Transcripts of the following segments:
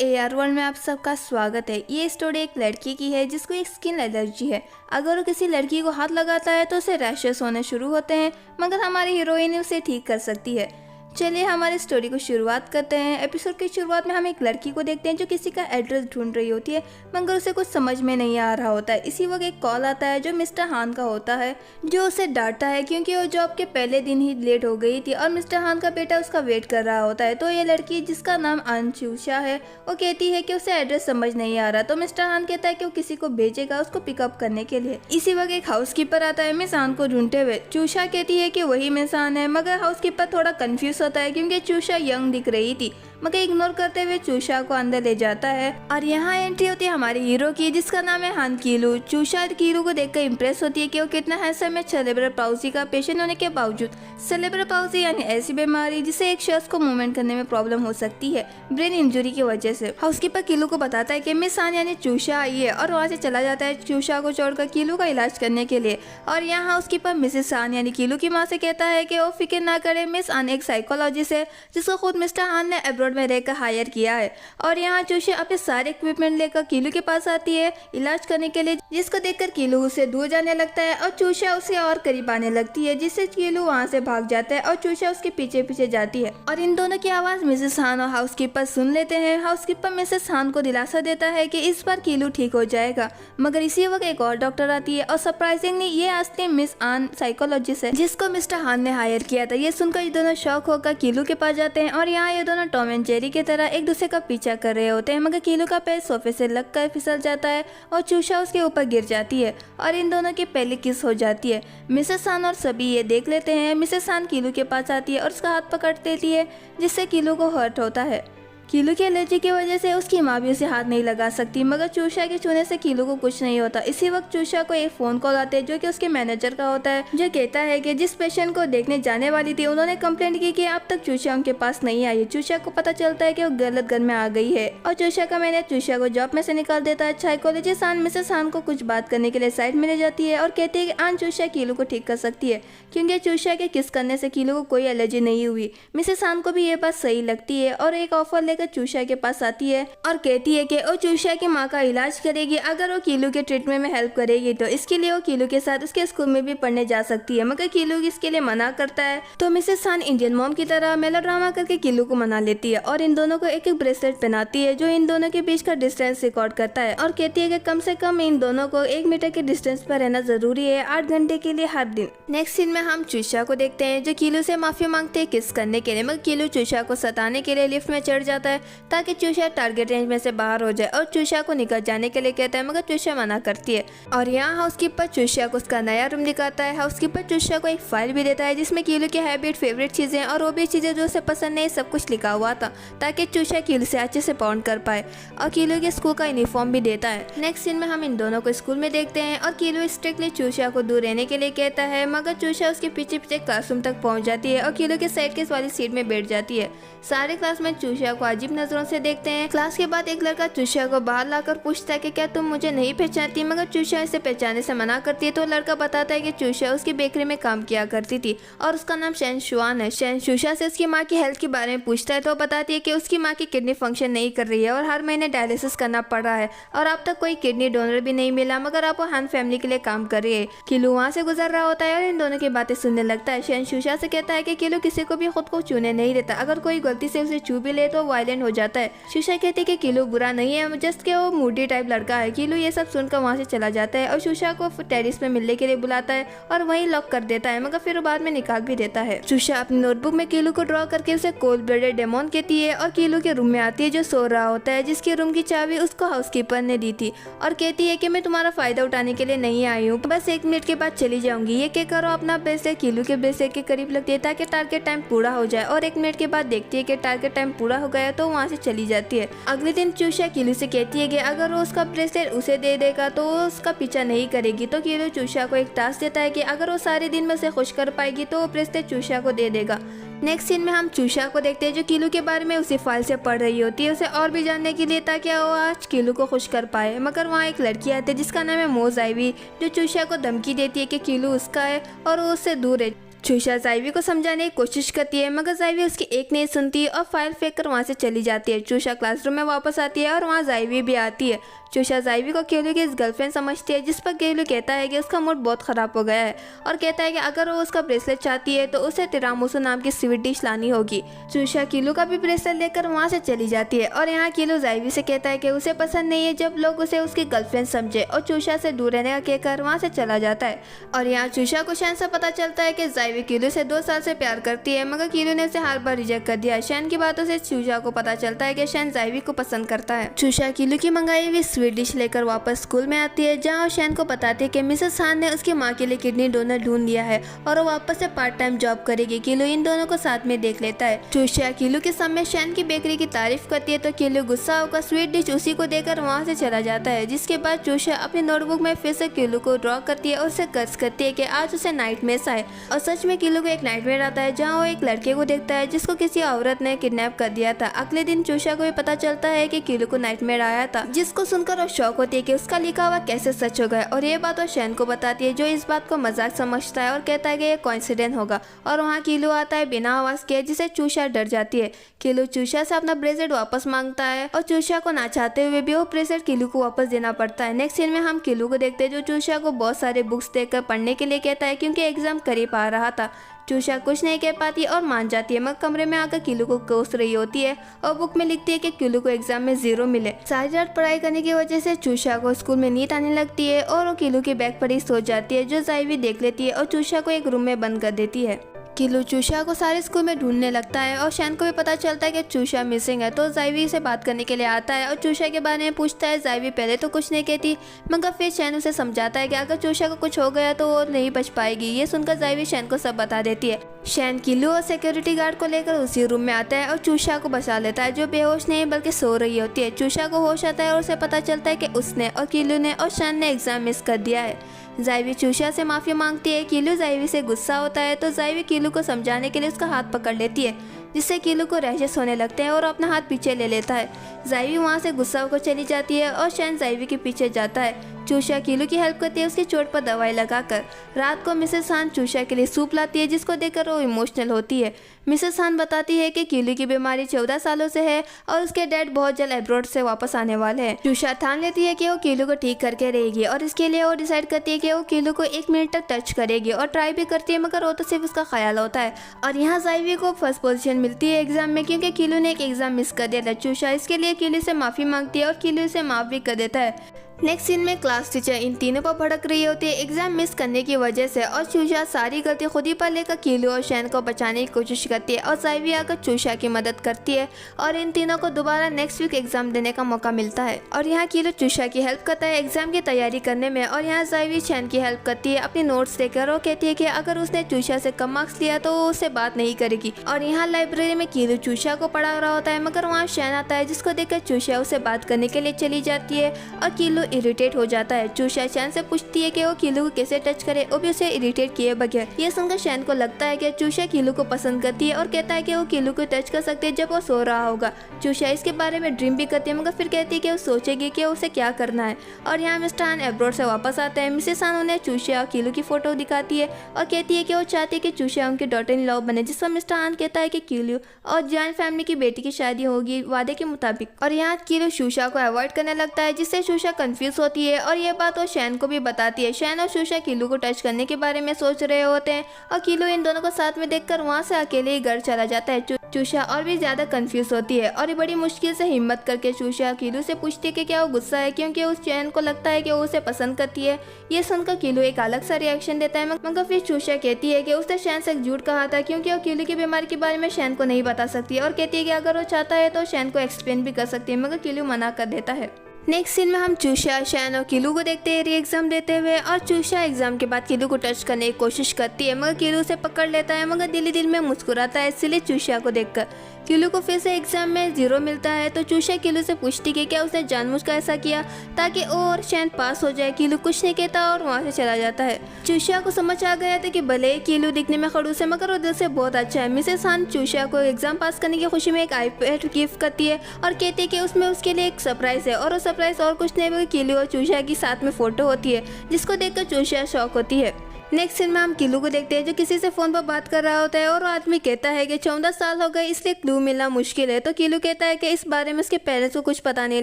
AR world में आप सबका स्वागत है। ये स्टोरी एक लड़की की है जिसको एक स्किन एलर्जी है। अगर वो किसी लड़की को हाथ लगाता है तो उसे रैशेस होने शुरू होते हैं, मगर हमारी हीरोइन उसे ठीक कर सकती है। चलिए हमारी स्टोरी को शुरुआत करते हैं। एपिसोड की शुरुआत में हम एक लड़की को देखते हैं जो किसी का एड्रेस ढूंढ रही होती है, मगर उसे कुछ समझ में नहीं आ रहा होता है। इसी वक्त एक कॉल आता है जो मिस्टर हान का होता है, जो उसे डांटता है क्योंकि वो जॉब के पहले दिन ही लेट हो गई थी और मिस्टर हान का बेटा उसका वेट कर रहा होता है। तो ये लड़की जिसका नाम अंशुशा है वो कहती है कि उसे एड्रेस समझ नहीं आ रहा। तो मिस्टर हान कहता है कि वो किसी को भेजेगा उसको पिकअप करने के लिए। इसी वक्त एक हाउसकीपर आता है मिस हान को ढूंढते हुए। चूषा कहती है कि वही मिस हान है, मगर हाउसकीपर थोड़ा कंफ्यूज होता है क्योंकि चूषा यंग दिख रही थी, मगर इग्नोर करते हुए चूषा को अंदर ले जाता है। और यहाँ एंट्री होती है हमारी हीरो की जिसका नाम है हान कीलू। चूषा कीलू को देखकर इंप्रेस होती है कि वो कितना हैंडसम है सेरेब्रल पाल्सी का पेशेंट होने के बावजूद। सेरेब्रल पाल्सी यानी ऐसी बीमारी जिससे एक शख्स को मूवमेंट करने में प्रॉब्लम हो सकती है ब्रेन इंजरी की वजह से। हाउसकीपर कीलू को बताता है कि मिस हान यानी चूषा आई है और वहाँ से चला जाता है चूषा को छोड़कर कीलू का इलाज करने के लिए। और यहाँ हाउसकीपर मिसेस हान यानी कीलू की माँ से कहता है कि वो फिक्र ना करे, मिस हान एक साइकोलॉजिस्ट है जिसको खुद मिस्टर हान ने अब्रॉड में रहकर हायर किया है। और यहाँ चूषा अपने सारे इक्विपमेंट लेकर कीलू के पास आती है इलाज करने के लिए, जिसको देखकर कीलू उसे दूर जाने लगता है और चूषा उसे और करीब आने लगती है, जिससे कीलू वहाँ से भाग जाता है और चूषा उसके पीछे पीछे जाती है। और इन दोनों की आवाज़ मिसेस हान और हाउसकीपर सुन लेते हैं। हाउसकीपर मिसेस हान को दिलासा देता है कि इस बार कीलू ठीक हो जाएगा, मगर इसी वक्त एक और डॉक्टर आती है और सरप्राइजिंगली ये असली मिस हान साइकोलॉजिस्ट है जिसको मिस्टर हान ने हायर किया था। ये सुनकर ये दोनों शौक होकर कीलू के पास जाते हैं और यहाँ ये दोनों टॉम एंड जेरी की तरह एक दूसरे का पीछा कर रहे होते हैं, मगर कीलू का पैर सोफे से लगकर फिसल जाता है और चूषा उसके ऊपर गिर जाती है और इन दोनों की पहली किस हो जाती है। मिसेस हान और सभी ये देख लेते हैं। मिसेस हान कीलू के पास आती है और उसका हाथ पकड़ लेती है जिससे कीलू को हर्ट होता है। कीलू की एलर्जी की वजह से उसकी माँ भी उसे हाथ नहीं लगा सकती, मगर चूषा के छूने से कीलू को कुछ नहीं होता। इसी वक्त चूषा को एक फ़ोन कॉल आता है जो कि उसके मैनेजर का होता है, जो कहता है कि जिस पेशेंट को देखने जाने वाली थी उन्होंने कंप्लेंट की कि अब तक चूषा उनके पास नहीं आई। चूषा को पता चलता है कि वो गलत घर में आ गई है और चूषा का मैनेजर चूषा को जॉब में से निकाल देता है। साइकोलॉजिस्ट हान मिसेस हान को कुछ बात करने के लिए साइड में ले जाती है और कहती है कि आन चूषा कीलू को ठीक कर सकती है क्योंकि चूषा के किस करने से कीलू को कोई एलर्जी नहीं हुई। मिसेस हान को भी ये बात सही लगती है और एक ऑफर लेकर चूषा के पास आती है और कहती है कि वो चूषा की माँ का इलाज करेगी अगर वो कीलू के ट्रीटमेंट में हेल्प करेगी तो इसके लिए वो कीलू के साथ उसके स्कूल में भी पढ़ने जा सकती है, मगर कीलू इसके लिए मना करता है। तो मिसेस हान इंडियन मॉम की तरह मेलोड्रामा करके कीलू को मना लेती है और इन दोनों को एक एक ब्रेसलेट पहनाती है जो इन दोनों के बीच का डिस्टेंस रिकॉर्ड करता है और कहती है कि कम से कम इन दोनों को 1 मीटर के डिस्टेंस पर रहना जरूरी है 8 घंटे के लिए हर दिन। नेक्स्ट सीन में हम चूषा को देखते हैं जो कीलू से माफी मांगते हैं किस करने के लिए, मगर कीलू चूषा को सताने के लिए लिफ्ट में चढ़ जाता है ताकि चूषा टारगेट रेंज में से बाहर हो जाए और चूषा को निकल जाने के लिए कहता है, मगर चूषा मना करती है। और यहाँ हाउसकीपर चूषा को उसका नया रूम दिखाता है। हाउसकीपर चूषा को एक फाइल भी देता है जिसमें कीलू की हैबिट, फेवरेट चीजें और वो भी चीजें जो उसे पसंद नहीं सब कुछ लिखा हुआ था ताकि चूषा कीलू से अच्छे से बॉन्ड कर पाए, और कीलू के स्कूल का यूनिफॉर्म भी देता है। नेक्स्ट सीन में हम इन दोनों को स्कूल में देखते हैं और कीलू स्ट्रिक्टली चूषा को दूर रहने के लिए कहता है, मगर चूषा उसके पीछे पीछे क्लासरूम तक पहुंच जाती है और कीलू के साइड के वाली सीट में बैठ जाती है। सारे क्लास में चूषा को अजीब नजरों से देखते हैं। क्लास के बाद एक लड़का चूषा को बाहर लाकर पूछता है कि क्या तुम मुझे नहीं पहचानती, मगर चूषा इसे पहचानने से मना करती है। तो लड़का बताता है कि चूषा उसकी बेकरी में काम किया करती थी और उसका नाम शैन शुआन है। शैन चूषा से उसकी माँ की हेल्थ के बारे में पूछता है तो बताती है कि उसकी माँ की किडनी फंक्शन नहीं कर रही है और हर महीने डायलिसिस करना पड़ रहा है और अब तक कोई किडनी डोनर भी नहीं मिला, मगर अब वो हान फैमिली के लिए काम कर रही है। कीलू वहाँ से गुजर रहा होता है और इन दोनों की बातें सुनने लगता है। शैन चूषा से कहता है कि कीलू किसी को भी खुद को छूने नहीं देता, अगर कोई गलती से उसे छू भी ले तो वायलेंट हो जाता है। चूषा कहती है कि कीलू बुरा नहीं है, जस्ट के वो मूडी टाइप लड़का है। कीलू ये सब सुनकर वहाँ से चला जाता है और चूषा को टेरिस पे मिलने के लिए बुलाता है और वहीं लॉक कर देता है, मगर फिर वो बाद में निकाल भी देता है। चूषा अपनी नोटबुक में कीलू को ड्रॉ करके उसे कोल्ड ब्लडेड डेमोन कहती है और कीलू के रूम में आती है जो सो रहा होता है, जिसके रूम की चाबी उसको हाउसकीपर ने दी थी और कहती है कि मैं तुम्हारा फायदा उठाने के लिए नहीं आई हूँ, बस 1 मिनट के बाद चली जाऊंगी। ये कहकर अपना ब्रेसलेट कीलू के ब्रेसलेट के करीब लगती है ताकि टारगेट टाइम पूरा हो जाए और 1 मिनट के बाद देखती है कि टारगेट टाइम पूरा हो गया तो वहाँ से चली जाती है। अगले दिन चूषा कीलू से कहती है कि अगर वो उसका ब्रेसलेट उसे दे देगा तो वो उसका पीछा नहीं करेगी। तो कीलू चूषा को एक टास्क देता है कि अगर वो सारे दिन में उसे खुश कर पाएगी तो वो ब्रेसलेट चूषा को दे देगा। नेक्स्ट सीन में हम चूषा को देखते हैं जो कीलू के बारे में उसी फाइल से पढ़ रही होती है उसे और भी जानने के लिए ताकि वो आज कीलू को खुश कर पाए, मगर वहाँ एक लड़की आती है जिसका नाम है मोज आईवी जो चूषा को धमकी देती है कि कीलू उसका है और वो उससे दूर है। चूषा जाइवी को समझाने की कोशिश करती है मगर जाइवी उसकी एक नहीं सुनती और फाइल फेंक कर वहाँ से चली जाती है। चूषा क्लासरूम में वापस आती है और वहाँ जाइवी भी आती है। चूषा जाइवी को केलू की इस गर्लफ्रेंड समझती है, जिस पर केलू कहता है कि उसका मूड बहुत ख़राब हो गया है और कहता है कि अगर वो उसका ब्रेसलेट चाहती है तो उसे तिरामुसु नाम की स्वीट डिश लानी होगी। चूषा केलू का भी ब्रेसलेट लेकर वहाँ से चली जाती है और यहाँ केलू जाइवी से कहता है कि उसे पसंद नहीं है जब लोग उसे उसकी गर्लफ्रेंड समझे और चूषा से दूर रहने का कहकर वहाँ से चला जाता है। और यहाँ चूषा को शैन से पता चलता है कि जाइवी केलू से 2 साल से प्यार करती है मगर केलू ने उसे हर बार रिजेक्ट कर दिया। शैन की बातों से चूषा को पता चलता है कि शैन जाइवी को पसंद करता है। चूषा केलू की मंगाई हुई स्वीट डिश लेकर वापस स्कूल में आती है, जहाँ शैन को बताती है कि मिसेस हान ने उसकी माँ के लिए किडनी डोनर ढूंढ लिया है और वो वापस से पार्ट टाइम जॉब करेगी। केलू इन दोनों को साथ में देख लेता है। चूषा केलू के सामने शैन की बेकरी की तारीफ करती है तो केलू गुस्सा होकर स्वीट डिश उसी को देकर वहाँ से चला जाता है। जिसके बाद चूषा अपनी नोटबुक में फिर से केलू को ड्रॉ करती है और उसे कर्ज करती है कि आज उसे नाइटमेयर्स आए। और सच में केलू को एक नाइटमेयर आता है जहाँ वो एक लड़के को देखता है जिसको किसी औरत ने किडनैप कर दिया था। अगले दिन चूषा को भी पता चलता है कि केलू को नाइटमेयर आया था, जिसको सुनकर वो शौक होती है कि उसका लिखा हुआ कैसे सच हो गया। और ये बात वो शैन को बताती है, जो इस बात को मजाक समझता है और कहता है कि ये कोइंसिडेंस होगा। और वहाँ केलू आता है बिना आवाज के, जिसे चूषा डर जाती है। केलू चूषा से अपना ब्रेसलेट वापस मांगता है और चूषा को ना चाहते हुए भी वो ब्रेसलेट केलू को वापस देना पड़ता है। नेक्स्ट सीन में हम केलू को देखते हैं, जो चूषा को बहुत सारे बुक्स देकर पढ़ने के लिए कहता है क्योंकि एग्जाम करीब आ रहा था। चूषा कुछ नहीं कह पाती और मान जाती है, मगर कमरे में आकर केलू को कोस रही होती है और बुक में लिखती है कि केलू को एग्जाम में 0 मिले। सारी रात पढ़ाई करने की वजह से चूषा को स्कूल में नींद आने लगती है और वो केलू की बैग पर ही सो जाती है, जो जाइवी देख लेती है और चूषा को एक रूम में बंद कर देती है। केलू चूषा को सारे स्कूल में ढूंढने लगता है और शैन को भी पता चलता है कि चूषा मिसिंग है, तो जाइवी से बात करने के लिए आता है और चूषा के बारे में पूछता है। जाइवी पहले तो कुछ नहीं कहती मगर फिर शैन उसे समझाता है कि अगर चूषा को कुछ हो गया तो वो नहीं बच पाएगी। ये सुनकर जाइवी शैन को सब बता देती है। शैन केलू और सिक्योरिटी गार्ड को लेकर उसी रूम में आता है और चूषा को बचा लेता है, जो बेहोश नहीं बल्कि सो रही होती है। चूषा को होश आता है और उसे पता चलता है कि उसने और केलू ने और शैन ने एग्जाम मिस कर दिया है। जाइवी चूषा से माफ़ी मांगती है। केलू जाइवी से गुस्सा होता है तो जाइवी केलू को समझाने के लिए उसका हाथ पकड़ लेती है, जिससे केलू को रैशेस होने लगते हैं और अपना हाथ पीछे ले लेता है। जाइवी वहाँ से गुस्सा होकर चली जाती है और शैन जाइवी के पीछे जाता है। चूषा केलू की हेल्प करती है उसकी चोट पर दवाई लगाकर। रात को मिसेस हान चूषा के लिए सूप लाती है, जिसको देखकर वो इमोशनल होती है। मिसेस हान बताती है कि केलू की बीमारी 14 सालों से है और उसके डैड बहुत जल्द अब्रॉड से वापस आने वाले हैं। चूषा ठान लेती है कि वो केलू को ठीक करके रहेगी और इसके लिए वो डिसाइड करती है कि वो केलू को 1 मिनट तक टच करेगी और ट्राई भी करती है, मगर वो तो सिर्फ उसका ख्याल होता है। और यहाँ जाइवी को फर्स्ट पोजीशन मिलती है एग्जाम में, क्योंकि केलू ने एक एग्जाम मिस कर दिया था। चूषा इसके लिए केलू से माफ़ी मांगती है और केलू इसे माफ़ भी कर देता है। नेक्स्ट सीन में क्लास टीचर इन तीनों पर भड़क रही होती है एग्जाम मिस करने की वजह से, और चूषा सारी गलती खुद ही पर लेकर केलू और शैन को बचाने की कोशिश करती है और जाइवी आकर चूषा की मदद करती है और इन तीनों को दोबारा नेक्स्ट वीक एग्जाम देने का मौका मिलता है। और यहाँ केलू चूषा की हेल्प करता है एग्जाम की तैयारी करने में और यहाँ जाइवी शैन की हेल्प करती है अपनी नोट्स देकर। वो कहती है कि अगर उसने चूषा से कम मार्क्स लिया तो वो उससे बात नहीं करेगी। और यहाँ लाइब्रेरी में केलू चूषा को पढ़ा रहा होता है, मगर वहाँ शैन आता है, जिसको देखकर चूषा उसे बात करने के लिए चली जाती है और केलू इरिटेट हो जाता है। चूषा शैन से पूछती है कि वो केलू को कैसे टच करे, वो भी उसे इरिटेट किए बगैर। ये सुनकर शैन को लगता है कि चूषा केलू को पसंद करती है और कहता है कि वो केलू को टच कर सकती है जब वो सो रहा होगा। चूषा इसके बारे में ड्रीम भी करती है, मगर फिर कहती है कि वो सोचेगी कि उसे क्या करना है। और यहाँ मिस्टर हान अब्रॉड से वापस आते हैं। मिसेस हान उन्हें चूषा और केलू की फोटो दिखाती है और कहती है कि वो चाहती है कि चूषा उनकी डॉटर इन लॉ बने, जिस पर मिस्टर हान कहता है कि केलू और जॉइंट फैमिली की बेटी की शादी होगी वादे के मुताबिक। और यहाँ केलू चूषा को अवॉइड करने लगता है, जिससे चूषा कंफ्यूज होती है और ये बात वो शैन को भी बताती है। शैन और चूषा केलू को टच करने के बारे में सोच रहे होते हैं और केलू इन दोनों को साथ में देखकर वहाँ से अकेले ही घर चला जाता है। चूषा और भी ज्यादा कंफ्यूज होती है और ये बड़ी मुश्किल से हिम्मत करके चूषा केलू से पूछती है कि क्या वो गुस्सा है, क्योंकि उस शैन को लगता है कि वो उसे पसंद करती है। ये सुनकर केलू एक अलग सा रिएक्शन देता है, मगर फिर चूषा कहती है कि उसने शैन से झूठ कहा था, क्योंकि वो केलू की बीमारी के बारे में शैन को नहीं बता सकती और कहती है कि अगर वो चाहता है तो शैन को एक्सप्लेन भी कर सकती है, मगर केलू मना कर देता है। नेक्स्ट सीन में हम चूषा, शैन और केलू को देखते हैं री एग्जाम देते हुए। और चूषा एग्जाम के बाद केलू को टच करने की कोशिश करती है, मगर केलू उसे पकड़ लेता है, मगर दिल ही दिल में मुस्कुराता है। इसलिए चूषा को देखकर केलू को फिर से एग्जाम में 0 मिलता है, तो चूषा केलू से पूछती कि क्या उसने जानबूझकर ऐसा किया ताकि वो और शैन पास हो जाए। केलू कुछ नहीं कहता और वहाँ से चला जाता है। चूषा को समझ आ गया था कि भले केलू दिखने में खड़ूस है, मगर वो दिल से बहुत अच्छा है। मिसेस हान चूषा को एग्जाम पास करने की खुशी में एक आईपैड गिफ्ट करती है और कहती है कि उसमें उसके लिए एक सरप्राइज है, और वो सरप्राइज और कुछ नहीं बल्कि केलू और चूषा की साथ में फोटो होती है, जिसको देखकर चूषा शॉक होती है। नेक्स्ट सीन में हम किलू को देखते हैं जो किसी से फोन पर बात कर रहा होता है और वो आदमी कहता है कि 14 साल हो गए इसलिए क्लू मिलना मुश्किल है। तो किलू कहता है कि इस बारे में उसके पेरेंट्स को कुछ पता नहीं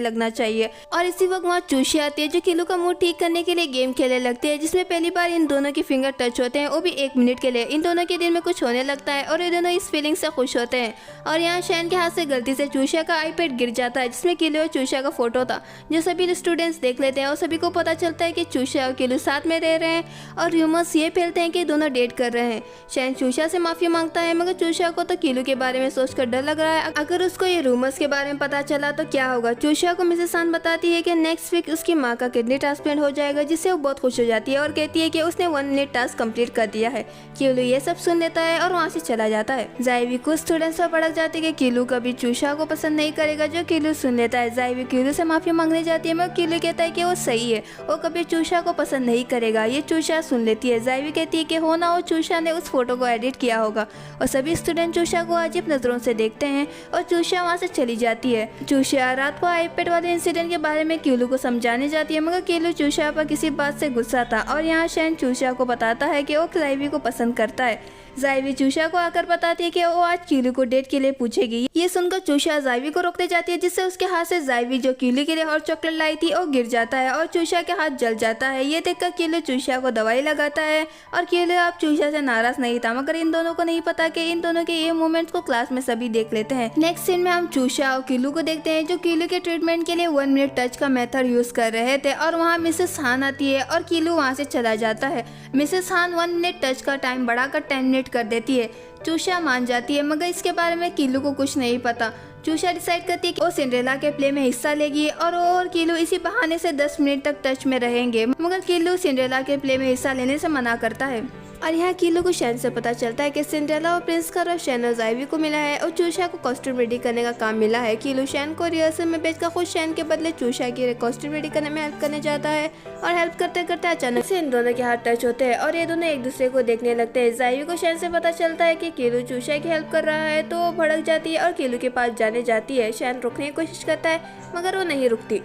लगना चाहिए। और इसी वक्त वहाँ चूशी आती है जो किलू का मूड ठीक करने के लिए गेम खेलने लगती है, जिसमें पहली बार इन दोनों के फिंगर टच होते हैं, वो भी 1 मिनट के लिए। इन दोनों के दिल में कुछ होने लगता है और ये दोनों इस फीलिंग से खुश होते हैं। और यहाँ शैन के हाथ से गलती से चूशिया का आईपैड गिर जाता है जिसमें किलू और चूशिया का फोटो था, जो सभी स्टूडेंट्स देख लेते हैं और सभी को पता चलता है कि चूशिया और किलू साथ में रह रहे हैं और र्यूमर्स ये फैलते हैं कि दोनों डेट कर रहे हैं। शैन चूशिया से माफी मांगता है, मगर चूशिया को तो किलू के बारे में सोचकर डर लग रहा है। अगर उसको ये रूमर्स के बारे में पता चला तो क्या होगा। चूशिया को मिसेस सान बताती है कि नेक्स्ट वीक उसकी माँ का किडनी ट्रांसप्लांट हो जाएगा, जिससे वो बहुत खुश हो जाती है और कहती है कि उसने 1 मिनट टास्क कंप्लीट कर दिया है। किलू ये सब सुन लेता है और वहाँ से चला जाता है। जाइवी कुछ स्टूडेंट्स पर भड़क जाती है कि किलू कभी चूशिया को पसंद नहीं करेगा, जो किलू सुन लेता है। जाइवी किलू से माफी मांगने जाती है, मगर किलू कहता है कि वो सही है, वो कभी चूशिया को पसंद नहीं करेगा। ये चूशिया सुन लेती है। जाइवी कहती है कि हो ना हो चूशिया ने उस फोटो को एडिट किया होगा। और सभी स्टूडेंट चूशिया को अजीब नजरों से देखते हैं और चूशिया वहाँ से चली जाती है। चूशिया रात को आईपैड वाले इंसिडेंट के बारे में किलू को समझाने जाती है, मगर किलू चूशिया पर किसी बात से गुस्सा था। और यहाँ शैन चूशिया को बताता है कि वो जाइवी को पसंद करता है। जाइवी चूशिया को आकर बताती है कि वो आज किलू को डेट के लिए पूछेगी। ये सुनकर चूशिया जाइवी को रोकने जाती है, जिससे उसके हाथ से जाइवी जो किलू के लिए हॉट चॉकलेट लाई थी वो गिर जाता है और चूशिया के हाथ जल जाता है। ये देखकर किलू चूशिया को दवाई लगाता है और किलू अब चूशिया से नाराज नहीं था, मगर इन दोनों को नहीं पता कि इन दोनों के ये मोमेंट्स को क्लास में सभी देख लेते हैं। नेक्स्ट सीन में हम चूशिया और किलू को देखते हैं जो किलू के ट्रीटमेंट के लिए 1 मिनट टच का मेथड यूज कर रहे थे। और वहाँ मिसेस हान आती है और किलू वहाँ से चला जाता है। मिसेस हान 1 मिनट टच का टाइम बढ़ाकर 10 मिनट कर देती है। चूशिया मान जाती है, मगर इसके बारे में किलू को कुछ नहीं पता। चूशिया डिसाइड करती है कि वो सिंड्रेला के प्ले में हिस्सा लेगी और वो और किलू इसी बहाने से 10 मिनट तक टच में रहेंगे, मगर किलू सिंड्रेला के प्ले में हिस्सा लेने से मना करता है। और यहाँ किलू को शैन से पता चलता है कि सिंड्रेला और प्रिंस का रोल शैन और जाइवी को मिला है और चूशिया को कॉस्ट्यूम रेडी करने का काम मिला है। किलू शैन को रिहर्सल में भेजकर खुद शैन के बदले चूशिया की कॉस्ट्यूम रेडी करने में हेल्प करने जाता है। और हेल्प करते करते अचानक से इन दोनों के हाथ टच होते हैं और ये दोनों एक दूसरे को देखने लगते हैं। जाइवी को शैन से पता चलता है कि किलू चूशिया की हेल्प कर रहा है, तो वो भड़क जाती है और किलू के पास जाने जाती है। शैन रुकने की कोशिश करता है, मगर वो नहीं रुकती।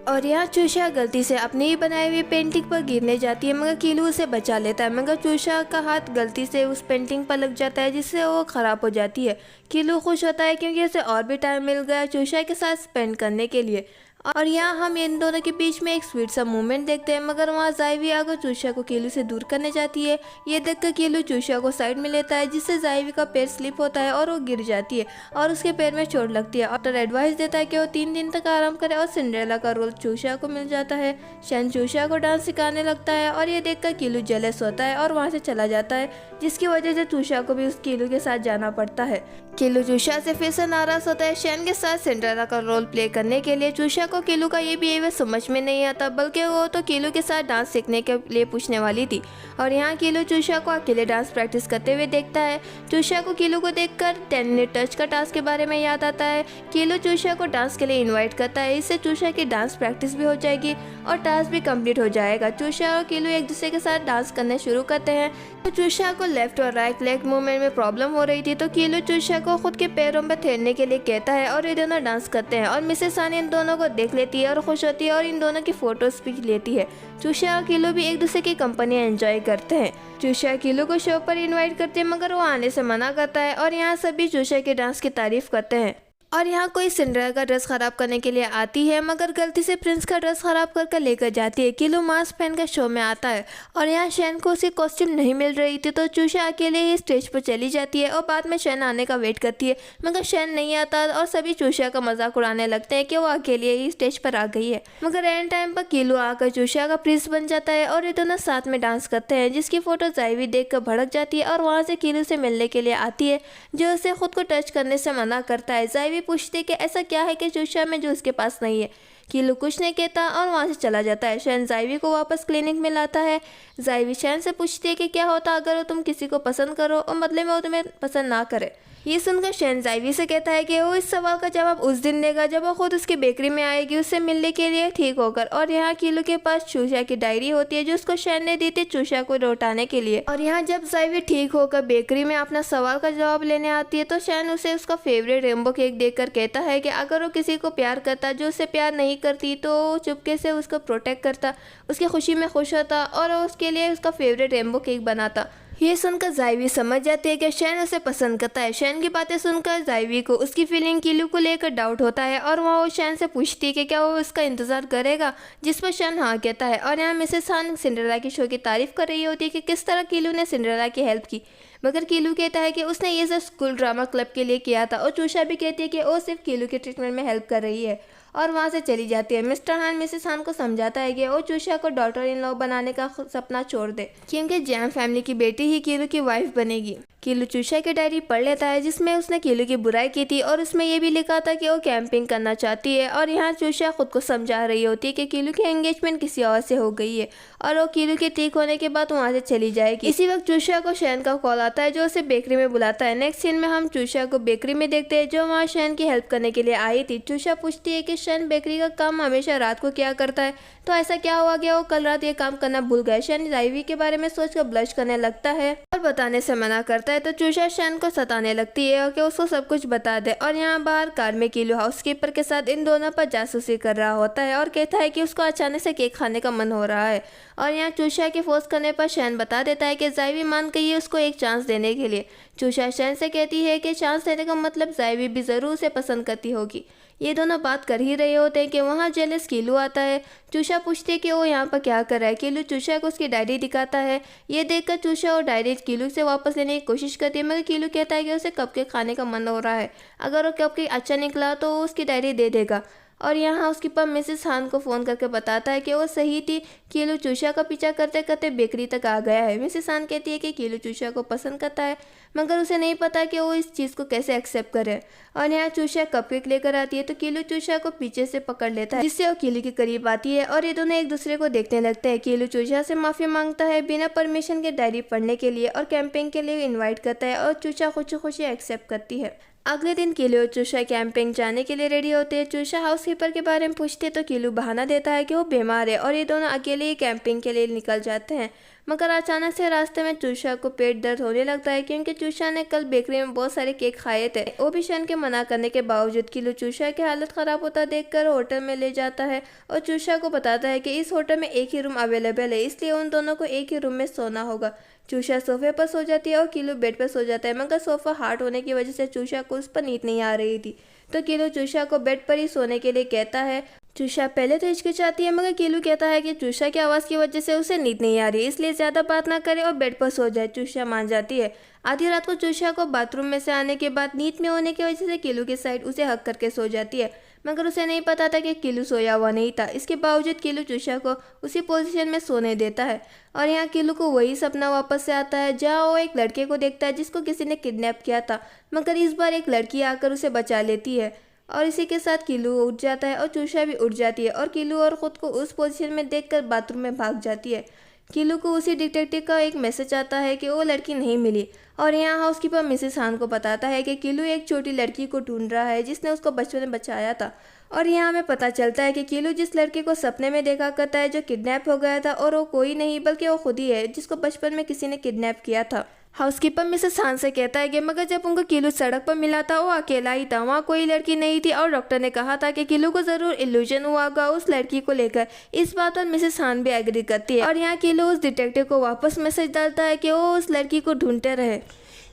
और यहाँ चूशिया गलती से अपनी ही बनाई हुई पेंटिंग पर गिरने जाती है, मगर किलू उसे बचा लेता है। मगर चूशिया का हाथ गलती से उस पेंटिंग पर लग जाता है, जिससे वो खराब हो जाती है। किलू खुश होता है क्योंकि उसे और भी टाइम मिल गया चूशिया के साथ स्पेंड करने के लिए। और यहाँ हम इन दोनों के बीच में एक स्वीट सा मूवमेंट देखते हैं, मगर वहाँ जाइवी आकर चूशिया को किलू से दूर करने जाती है। ये देखकर किलू चूशिया को साइड में लेता है, जिससे जाइवी का पैर स्लिप होता है और वो गिर जाती है और उसके पैर में चोट लगती है। डॉक्टर एडवाइस देता है कि वो 3 दिन तक आराम करे और सिंड्रेला का रोल चूशिया को मिल जाता है। शैन चूशिया को डांस सिखाने लगता है और ये देखकर किलू जेलस होता है और वहाँ से चला जाता है, जिसकी वजह से चूशिया को भी उस किलू के साथ जाना पड़ता है। किलू चूशिया से फिर से नाराज होता है शैन के साथ सिंड्रेला का रोल प्ले करने के लिए। चूशिया को किलू का ये बिहेवियर समझ में नहीं आता, बल्कि वो तो किलू के साथ डांस सीखने के लिए पूछने वाली थी। और यहाँ किलू चूशिया को अकेले डांस प्रैक्टिस करते हुए देखता है। चूशिया को किलू को देखकर 10 मिनट टच का टास्क के बारे में याद आता है। किलू चूशिया को डांस के लिए इन्वाइट करता है, इससे चूशिया की डांस प्रैक्टिस भी हो जाएगी और टास्क भी कंप्लीट हो जाएगा। चूशिया और किलू एक दूसरे के साथ डांस करने शुरू करते हैं। तो चूशिया को लेफ्ट और राइट लेग मूवमेंट में प्रॉब्लम हो रही थी, तो किलू चूशिया को खुद के पैरों पर ठहरने के लिए कहता है और ये दोनों डांस करते हैं। और मिसेस हान इन दोनों को देख लेती है और खुश होती है और इन दोनों की फोटोज भी लेती है। चूशिया और किलू भी एक दूसरे की कंपनी एंजॉय करते हैं। चूशिया किलू को शो पर इनवाइट करते हैं, मगर वो आने से मना करता है और यहाँ सभी चूशिया के डांस की तारीफ करते हैं। और यहाँ कोई सिंड्रेला का ड्रेस खराब करने के लिए आती है, मगर गलती से प्रिंस का ड्रेस खराब करके लेकर जाती है। किलू मास्क पहनकर शो में आता है और यहाँ शैन को उसकी कॉस्ट्यूम नहीं मिल रही थी, तो चूशिया अकेले ही स्टेज पर चली जाती है और बाद में शैन आने का वेट करती है, मगर शैन नहीं आता और सभी चूशिया का मजाक उड़ाने लगते हैं कि वो अकेले ही स्टेज पर आ गई है। मगर एंड टाइम पर किलू आकर चूशिया का प्रिंस बन जाता है और ये दोनों साथ में डांस करते हैं, जिसकी फोटो जाइवी देख कर भड़क जाती है और वहाँ से किलू से मिलने के लिए आती है, जो उसे खुद को टच करने से मना करता है। जाइवी पूछती है कि ऐसा क्या है कि चूशिया में जो उसके पास नहीं है। किलू कुछ नहीं कहता और वहाँ से चला जाता है। शैन जाइवी को वापस क्लिनिक में लाता है। जाइवी शैन से पूछती है कि क्या होता अगर वो तुम किसी को पसंद करो और बदले में वो तुम्हें पसंद ना करे। ये सुनकर शैन जाइवी से कहता है कि वो इस सवाल का जवाब उस दिन देगा जब वो खुद उसकी बेकरी में आएगी उससे मिलने के लिए ठीक होकर। और यहाँ कीलू के पास चूषा की डायरी होती है जो उसको शैन ने दी थी चूषा को लौटाने के लिए। और यहाँ जब जाइवी ठीक होकर बेकरी में अपना सवाल का जवाब लेने आती है तो शैन उसे उसका फेवरेट रेनबो केक देखकर कहता है कि अगर वो किसी को प्यार करता जो उससे प्यार नहीं करती तो चुपके से उसको प्रोटेक्ट करता, उसकी खुशी में खुश होता और उसके लिए उसका फेवरेट रेनबो केक बनाता। ये सुनकर जाइवी समझ जाती है कि शैन उसे पसंद करता है। शैन की बातें सुनकर जाइवी को उसकी फीलिंग कीलू को लेकर डाउट होता है और वो शैन से पूछती है कि क्या वो उसका इंतज़ार करेगा, जिस पर शैन हाँ कहता है। और यहाँ मिसेस हान सिंड्रेला के शो की तारीफ कर रही होती है कि किस तरह कीलू ने सिंड्रेला की हेल्प की, मगर कीलू कहता है कि उसने ये सब स्कूल ड्रामा क्लब के लिए किया था। और चूषा भी कहती है कि वो सिर्फ कीलू के ट्रीटमेंट में हेल्प कर रही है और वहाँ से चली जाती है। मिस्टर हान मिसेस हान को समझाता है कि वो चूषा को डॉटर इन लॉ बनाने का सपना छोड़ दे क्योंकि जैम फैमिली की बेटी ही कीलू की वाइफ बनेगी। कीलू चूषा की डायरी पढ़ लेता है जिसमें उसने कीलू की बुराई की थी और उसमें ये भी लिखा था कि वो कैंपिंग करना चाहती है। और यहाँ चूषा खुद को समझा रही होती है कि कीलू की एंगेजमेंट किसी और से हो गई है और वो कीलू के ठीक होने के बाद वहाँ से चली जाएगी। इसी वक्त चूषा को शैन का कॉल आता है जो उसे बेकरी में बुलाता है। नेक्स्ट सीन में हम चूषा को बेकरी में देखते हैं जो वहाँ शैन की हेल्प करने के लिए आई थी। चूषा पूछती है कि शैन बेकरी का काम हमेशा रात को क्या करता है, तो ऐसा क्या हुआ गया वो कल रात ये काम करना भूल गए। शैन जाइवी के बारे में सोचकर ब्लश करने लगता है और बताने से मना करता है तो चूषा शैन को सताने लगती है कि उसको सब कुछ बता दे। और यहाँ बाहर कार में कीलू हाउसकीपर के साथ इन दोनों पर जासूसी कर रहा होता है और कहता है कि उसको अचानक से केक खाने का मन हो रहा है। और यहाँ चूषा के फोर्स करने पर शैन बता देता है कि जाइवी मान गई है उसको एक चांस देने के लिए। चूषा शैन से कहती है कि चांस देने का मतलब जाइवी भी ज़रूर उसे पसंद करती होगी। ये दोनों बात कर ही रहे होते हैं कि वहाँ जेलस कीलू आता है। चूषा पूछती है कि वो यहाँ पर क्या कर रहा है। कीलू चूषा को उसकी डायरी दिखाता है। ये देखकर चूषा और डायरी कीलू से वापस लेने की कोशिश करती है मगर कीलू कहता है कि उसे कपकेक खाने का मन हो रहा है, अगर वो कपकेक अच्छा निकला तो वो उसकी डायरी दे देगा। और यहाँ उसके पास मिसेस हान को फ़ोन करके बताता है कि वो सही थी, कीलू चूषा का पीछा करते करते बेकरी तक आ गया है। मिसेस हान कहती है कि कीलू चूषा को पसंद करता है मगर उसे नहीं पता कि वो इस चीज़ को कैसे एक्सेप्ट करे। और यहाँ चूषा कपकेक लेकर आती है तो कीलू चूषा को पीछे से पकड़ लेता है जिससे वो कीलू के करीब आती है और ये दोनों एक दूसरे को देखने लगते हैं। कीलू चूषा से माफ़ी मांगता है बिना परमिशन के डायरी पढ़ने के लिए और कैंपिंग के लिए इन्वाइट करता है और चूषा खुशी खुशी एक्सेप्ट करती है। अगले दिन कीलू और चूषा कैंपिंग जाने के लिए रेडी होते हैं। चूषा हाउसकीपर के बारे में पूछते तो कीलू बहाना देता है कि वो बीमार है और ये दोनों अकेले ही कैंपिंग के लिए निकल जाते हैं। मगर अचानक से रास्ते में चूषा को पेट दर्द होने लगता है क्योंकि चूषा ने कल बेकरी में बहुत सारे केक खाए थे। वो भी शैन के मना करने के बावजूद कीलू चूषा की हालत ख़राब होता देखकर होटल में ले जाता है और चूषा को बताता है कि इस होटल में एक ही रूम अवेलेबल है, इसलिए उन दोनों को एक ही रूम में सोना होगा। चूषा सोफे पर सो जाती है और कीलू बेड पर सो जाता है मगर सोफा हार्ड होने की वजह से चूषा को उस पर नींद नहीं आ रही थी तो कीलू चूषा को बेड पर ही सोने के लिए कहता है। चूषा पहले तो हिचकिचाती है मगर कीलू कहता है कि चूषा की आवाज़ की वजह से उसे नींद नहीं आ रही इसलिए ज़्यादा बात ना करे और बेड पर सो जाए। चूषा मान जाती है। आधी रात को चूषा को बाथरूम में से आने के बाद नींद में होने की वजह से कीलू की साइड उसे हक करके सो जाती है मगर उसे नहीं पता था कि कीलू सोया हुआ नहीं था। इसके बावजूद कीलू चूषा को उसी पोजीशन में सोने देता है और यहाँ कीलू को वही सपना वापस से आता है जहाँ वो एक लड़के को देखता है जिसको किसी ने किडनैप किया था मगर इस बार एक लड़की आकर उसे बचा लेती है और इसी के साथ कीलू उठ जाता है और चूषा भी उठ जाती है और कीलू और ख़ुद को उस पोजीशन में देखकर बाथरूम में भाग जाती है। कीलू को उसी डिटेक्टिव का एक मैसेज आता है कि वो लड़की नहीं मिली और यहाँ हाउसकीपर मिसेस हान को बताता है कि कीलू एक छोटी लड़की को ढूंढ रहा है जिसने उसको बचपन में बचाया था। और यहाँ हमें पता चलता है कि कीलू जिस लड़के को सपने में देखा करता है जो किडनैप हो गया था और वो कोई नहीं बल्कि वो खुद ही है जिसको बचपन में किसी ने किडनैप किया था। हाउसकीपर मिसेस हान से कहता है कि मगर जब उनको कीलू सड़क पर मिला था वो अकेला ही था, वहाँ कोई लड़की नहीं थी और डॉक्टर ने कहा था कि कीलू को ज़रूर इल्यूजन हुआ होगा उस लड़की को लेकर। इस बात पर मिसेस हान भी एग्री करती है और यहाँ कीलू उस डिटेक्टिव को वापस मैसेज डालता है कि वो उस लड़की को ढूंढते रहे।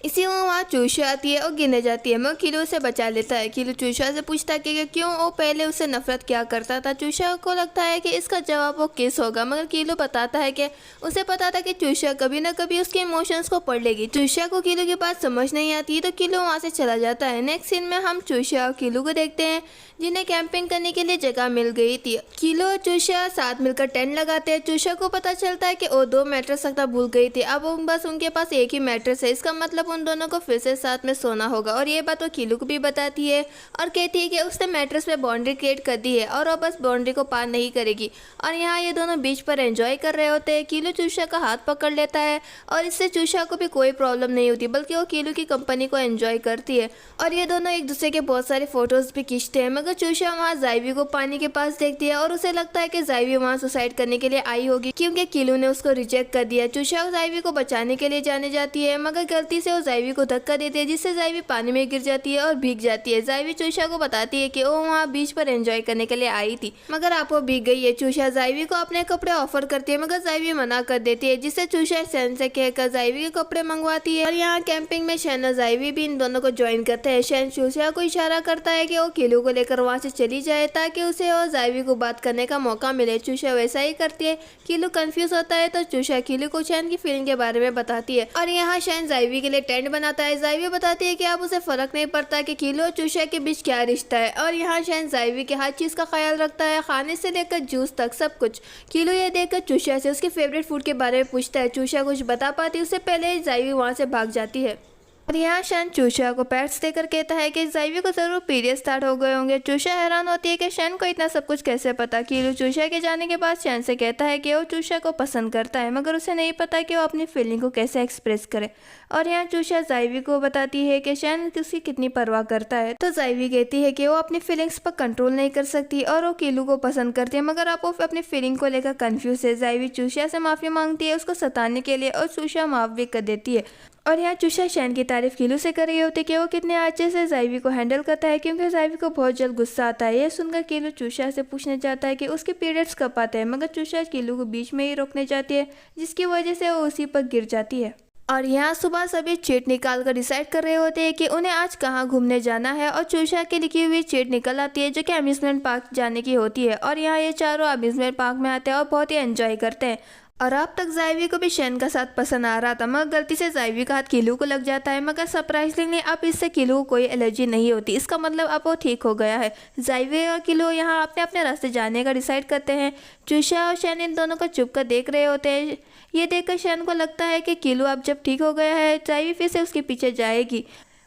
इसी में वहाँ चूषा आती है और गिने जाती है मगर कीलू से बचा लेता है। कीलू चूषा से पूछता है कि क्यों वो पहले उससे नफरत क्या करता था। चूषा को लगता है कि इसका जवाब वो किस होगा मगर कीलू बताता है कि उसे पता था कि चूषा कभी ना कभी उसके इमोशंस को पढ़ लेगी। चूषा को कीलू की बात समझ नहीं आती तो कीलू वहाँ से चला जाता है। नेक्स्ट सीन में हम चूषा और कीलू को देखते हैं जिन्हें कैंपिंग करने के लिए जगह मिल गई थी। किलो और चूषा साथ मिलकर टेंट लगाते हैं। चूषा को पता चलता है कि वो 2 मैट्रेस रखना भूल गई थी। अब बस उनके पास एक ही मैट्रेस है, इसका मतलब उन दोनों को फिर से साथ में सोना होगा। और ये बात वो किलो को भी बताती है और कहती है कि उसने मैट्रेस पे बाउंड्री क्रिएट कर दी है और वो बस बाउंड्री को पार नहीं करेगी। और यहाँ ये दोनों बीच पर एंजॉय कर रहे होते हैं। किलो चूषा का हाथ पकड़ लेता है और इससे चूषा को भी कोई प्रॉब्लम नहीं होती, बल्कि वो किलो की कंपनी को एंजॉय करती है। और ये दोनों एक दूसरे के बहुत सारे फोटोज भी खींचते हैं। मगर चूषा वहाँ जाइवी को पानी के पास देखती है और उसे लगता है कि जाइवी वहाँ सुसाइड करने के लिए आई होगी, क्योंकि किलो ने उसको रिजेक्ट कर दिया। चूषा जाइवी को बचाने के लिए जाने जाती है, मगर गलती से वो जाइवी को धक्का देती है, जिससे जाइवी पानी में गिर जाती है और भीग जाती है। जाइवी चूषा को बताती है कि वो वहाँ बीच पर एंजॉय करने के लिए आई थी, मगर आप वो भीग गई है। चूषा जाइवी को अपने कपड़े ऑफर करती है, मगर जाइवी मना कर देती है, जिससे चूषा शैन से कहकर जाइवी के कपड़े मंगवाती है। और यहाँ कैंपिंग में शैन और जाइवी भी इन दोनों को ज्वाइन करते हैं। शैन चूषा को इशारा करता है कि वो किलो को लेकर वहाँ से चली जाए ताकि उसे और जाइवी को बात करने का मौका मिले। चूषा वैसा ही करती है। किलो कंफ्यूज होता है तो चूषा किलो को शैन की फीलिंग के बारे में बताती है। और यहाँ शैन जाइवी के लिए टेंट बनाता है। जाइवी बताती है कि अब उसे फर्क नहीं पड़ता कि किलो और चूषा के बीच क्या रिश्ता है। और यहाँ शैन जाइवी के हर चीज का ख्याल रखता है, खाने से लेकर जूस तक सब कुछ। किलो ये देखकर चूषा से उसके फेवरेट फूड के बारे में पूछता है। चूषा कुछ बता पाती उससे पहले जाइवी वहाँ से भाग जाती है। और यहाँ शैन चूषा को पैट्स देकर कहता है कि जाइवी को जरूर पीरियड स्टार्ट हो गए होंगे। चूषा हैरान होती है कि शैन को इतना सब कुछ कैसे पता। किलो चूषा के जाने के बाद शैन से कहता है कि वो चूषा को पसंद करता है, मगर उसे नहीं पता कि वो अपनी फीलिंग को कैसे एक्सप्रेस करे। और यहाँ चूषा जाइवी को बताती है कि शैन उसकी कितनी परवाह करता है, तो जाइवी कहती है कि वो अपनी फीलिंग्स पर कंट्रोल नहीं कर सकती और वो किलो को पसंद करती है, मगर आप वो अपनी फीलिंग को लेकर कंफ्यूज है। जाइवी चूषा से माफी मांगती है उसको सताने के लिए और चूषा माफ भी कर देती है। और यहाँ चूषा शैन की तारीफ किलो से कर रही होती है कि वो कितने अच्छे से जाइवी को हैंडल करता है, क्योंकि जाइवी को बहुत जल्द गुस्सा आता है। यह सुनकर किलो चूषा से पूछने जाता है कि उसके पीरियड्स कब आते हैं, मगर चूषा किलो को बीच में ही रोकने जाती है, जिसकी वजह से वो उसी पर गिर जाती है। और यहाँ सुबह सभी चीट निकाल कर डिसाइड कर रहे होते हैं कि उन्हें आज कहाँ घूमने जाना है। और चूषा की लिखी हुई चीट निकल आती है जो कि अम्यूजमेंट पार्क जाने की होती है। और यहाँ ये चारों अम्यूजमेंट पार्क में आते हैं और बहुत ही एंजॉय करते हैं। और अब तक जाइवी को भी शैन का साथ पसंद आ रहा था, मगर गलती से जाइवी का हाथ किलो को लग जाता है, मगर सरप्राइजिंगली अब इससे किलो को कोई एलर्जी नहीं होती। इसका मतलब अब वो ठीक हो गया है। जाइवी और किलो यहाँ अपने अपने रास्ते जाने का डिसाइड करते हैं। चूषा और शैन इन दोनों को चुप कर देख रहे होते हैं। ये देखकर शैन को लगता है कि किलो अब जब ठीक हो गया है, जाइवी फिर से उसके पीछे जाएगी।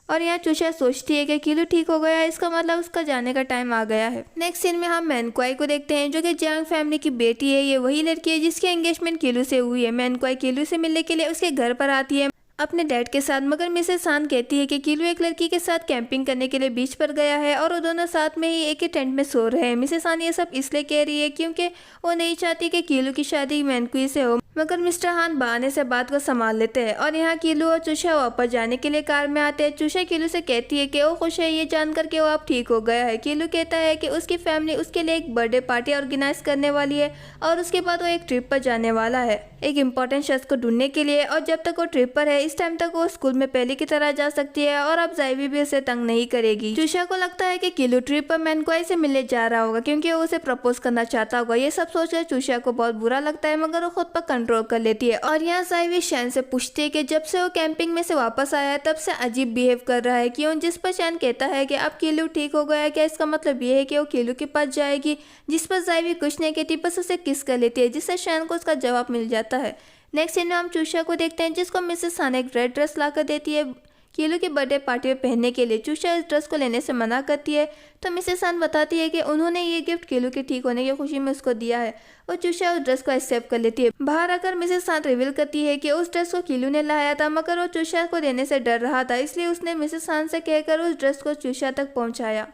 और यहाँ चूषा सोचती है कि किलो ठीक हो गया है, इसका मतलब उसका जाने का टाइम आ गया है। नेक्स्ट सीन में हम मैनक्वाई को देखते हैं जो कि जियांग फैमिली की बेटी है। ये वही लड़की है जिसकी एंगेजमेंट किलो से हुई है। मैनक्वाई किलो से मिलने के लिए उसके घर पर आती है अपने डैड के साथ, मगर मिसेस सान कहती है कि किलो एक लड़की के साथ कैंपिंग करने के लिए बीच पर गया है और वो दोनों साथ में ही एक ही टेंट में सो रहे हैं। मिसेस सान ये सब इसलिए कह रही है क्योंकि वो नहीं चाहती कि किलो की शादी मैनक्वाई से हो, मगर मिस्टर हान बहाने से बात को संभाल लेते हैं। और यहाँ किलो और चूषा वापस जाने के लिए कार में आते हैं। चूषा किलो से कहती है कि वो खुश है ये जानकर कि वो अब ठीक हो गया है। किलो कहता है कि उसकी फैमिली उसके लिए एक बर्थडे पार्टी ऑर्गेनाइज करने वाली है और उसके बाद वो एक ट्रिप पर जाने वाला है, एक इम्पोर्टेंट शख्स को ढूंढने के लिए। और जब तक वो ट्रिप पर है, इस टाइम तक वो स्कूल में पहले की तरह जा सकती है और अब जाइवी भी उसे तंग नहीं करेगी। चूषा को लगता है कि किलो ट्रिप पर मैनक्वाई से मिलने जा रहा होगा क्योंकि वो उसे प्रपोज करना चाहता होगा। ये सब सोचकर चूषा को बहुत बुरा लगता है, मगर वो खुद पर कंट्रोल कर लेती है। और यहाँ जाइवी शैन से पूछती है कि जब से वो कैंपिंग में से वापस आया है तब से अजीब बिहेव कर रहा है क्यों, जिस पर शैन कहता है कि अब किलो ठीक हो गया है, क्या इसका मतलब ये है कि वो किलो के पास जाएगी, जिस पर जाइवी कुछ नहीं कहती, बस उसे किस कर लेती है, जिससे शैन को उसका जवाब मिल जाता है। नेक्स्ट सीन में हम चूषा को देखते हैं जिसको मिसेस सान एक रेड ड्रेस ला कर देती है किलो की बर्थडे पार्टी में पहनने के लिए। चूषा इस ड्रेस को लेने से मना करती है तो मिसेस सान बताती है कि उन्होंने ये गिफ्ट किलो के ठीक होने की खुशी में उसको दिया है और चूषा उस ड्रेस को एक्सेप्ट कर लेती है। बाहर आकर मिसेस सान रिवील करती है कि उस ड्रेस को किलो ने लाया था, मगर वो चूषा को देने से डर रहा था, इसलिए उसने मिसेस सान से कहकर उस ड्रेस को चूषा तक पहुंचाया।